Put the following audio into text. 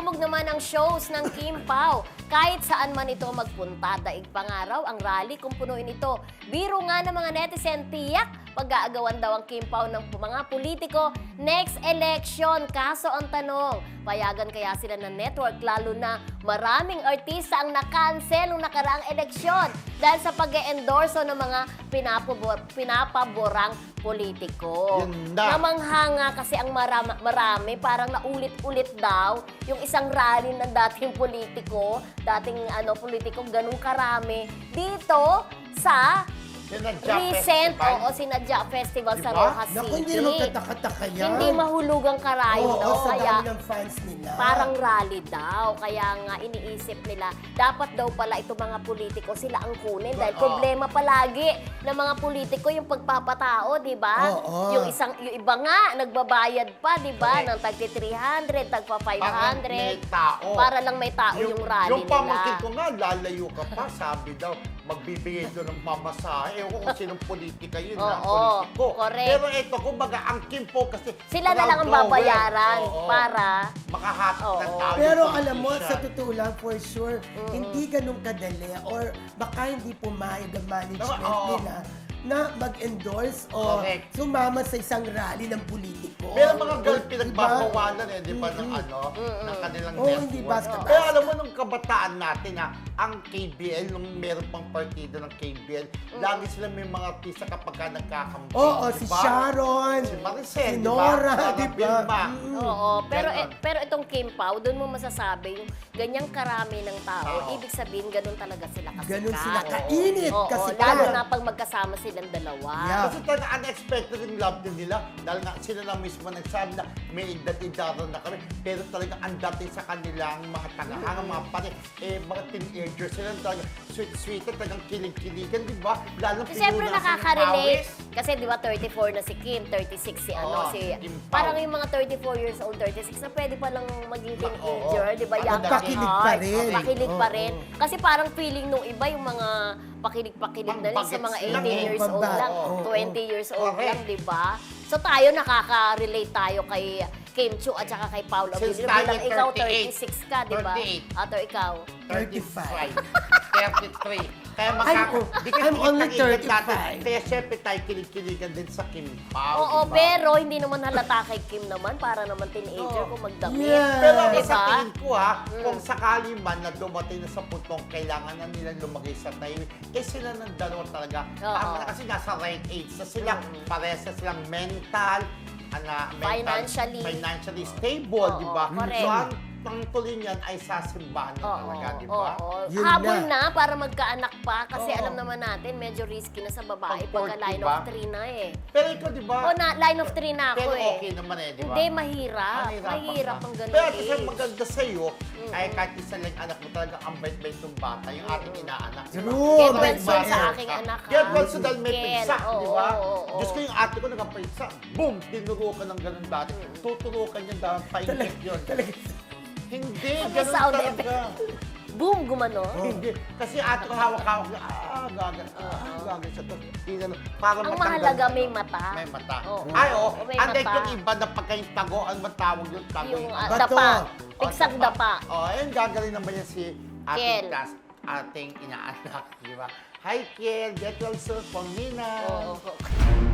Pasabog naman ang shows ng Kim Pao. Kahit saan man ito magpunta, daig pangaraw ang rally kung punuin ito. Biro nga ng mga netizen, tiyak pag-aagawan daw ang Kim Pao ng mga politiko next election. Kaso ang tanong, payagan kaya sila ng network lalo na maraming artista ang na-cancel nung nakaraang eleksyon dahil sa pag-e-endorso ng mga pinapaborang politiko. Yun na. Namanghanga kasi ang marami, parang naulit-ulit daw yung isang rally ng dating politiko, politiko, ganun karami. Dito sa recent, Sinadya Festival sa Diba? Rojas City. Naku, hindi naman kataka-taka yan. Hindi mahulugang karayo daw. Sa Kaya dami ng fans nila. parang rally daw. Kaya nga iniisip nila, dapat daw pala itong mga politiko sila ang kunin. Dahil problema palagi ng mga politiko yung pagpapatao, di ba? Oo. Yung iba nga, nagbabayad pa, di ba? Correct. Ng tagti 300, tagpa Para may 500. tao. Para lang may tao yung rally yung pamangkin nila. ko nga, lalayo ka pa, sabi daw, magbibigay doon ng mamasahe. Ewan ko kung sinong politika yun, Oo, politiko. correct. Pero ito, kumbaga, ang Kim po kasi Sila na lang ang crowd goer. babayaran Oo. para... Makahatid ng Oo. tao. Pero yung alam mo, politician. sa totoo lang, for sure, hindi ganun kadali or baka hindi pumayag ang management Oo. nila na mag-endorse o Correct. sumama sa isang rally ng politiko. Pero mga girl, Diba? pinagbabawalan di ba, ng ng kanilang Oo, network. hindi basta-basta. Pero alam mo, nung kabataan natin, ang KBL, nung meron pang partido ng KBL, lagi sila may mga artista kapag ka nagkakampi. Oo, si Sharon, si Maricel, si Nora, di di ba? ba? Oo, pero Ganon. pero itong Kim Pao, doon mo masasabi yung ganyang karami ng tao, Oo. ibig sabihin ganun talaga sila kasikat. Ganun sila kainit Oo, kasi lalo na pag magkasama silang dalawa. Yeah. Kasi talaga unexpected yung love team nila. Dahil nga sila lang mismo nagsabi na may edad-edaran na kami. Pero talaga ang dating sa kanilang mga tagahanga, mga pare, mga teenagers sila talaga sweet-sweet, talagang kilig-kiligan, di ba? Lalo So, siyempre pinunasan ng nakaka-relate. pawis. Kasi di ba 34 na si Kim, 36 si Oo, si... Kim Pao. Parang yung mga 34 years old, 36 na pwede palang maging teenager, Oo. di ba? Ano, Young at pakilig pa heart. rin. Pakilig pa Oo. rin. Kasi parang feeling nung iba yung mga pakilig-pakilig na rin sa mga Pang-bagets 18 lang eh. years old lang, Oo. 20 years old Correct. lang, di ba? So tayo, nakaka-relate tayo kay Kim Chiu at saka kay Paolo Since Abilino. tayo Bilang ikaw, 38. 36 ka, di ba? 38. Ato ikaw. 35. 33. Kaya di I'm only natin. 35. Kaya syempre tayo kilig-kiligan din sa Kim Pao. Oo, di ba? pero hindi naman halata kay Kim naman, para naman teenager kung magdamit. Yeah. Pero Di sa ba? tingin ko kung sakali man na dumating na sa puntong kailangan na nila lumagay sa tahimik, sila ng dalawa talaga. Oo. Tama na kasi nasa right age na sila, parehas na silang mental, financially stable, Oo, di ba? correct. So, ang tuloy niyan ay sa simbahan na talaga, di ba? Oo. Yun Habol na. na para magkaanak pa kasi Oo. alam naman natin medyo risky na sa babae Pag pagka 40 line ba? of 3 na eh. Pero ikaw, di ba? O na, line of 3 na ako Pero eh. okay naman di ba? Hindi, mahirap. Mahirapan Mahirap ka. ang ganun Pero kasi age. maganda sa'yo, ay kahit isa lang anak mo talaga ang bait-bait ng bata, yung ating inaanak. di ba? True. Get may well soon bait. sa aking anak, ha? Get well soon dahil may Kel, pizza, oo, di ba? oo, oo. Diyos ko yung ate ko nagpapizza. Boom! Tinuro ka ng ganun dati. Tuturukan niya dahil paingit yun. Hindi, May ganun sound talaga. Boom, gumano. Hindi. Kasi ate ko hawak-hawak niya, gagan. Gagan siya to. Para Ang matanggal mahalaga yung may ano. mata. May mata. Oo. Ay, oo. May Unlike mata. yung iba na pagka yung tago, ang matawag yung tago. Yung Bato. dapa. Pigsag dapa. Oh, ayun, gagaling naman yan si Kel. ating inaanak, di ba? Hi, Kel. Get well soon from Nina. Oo.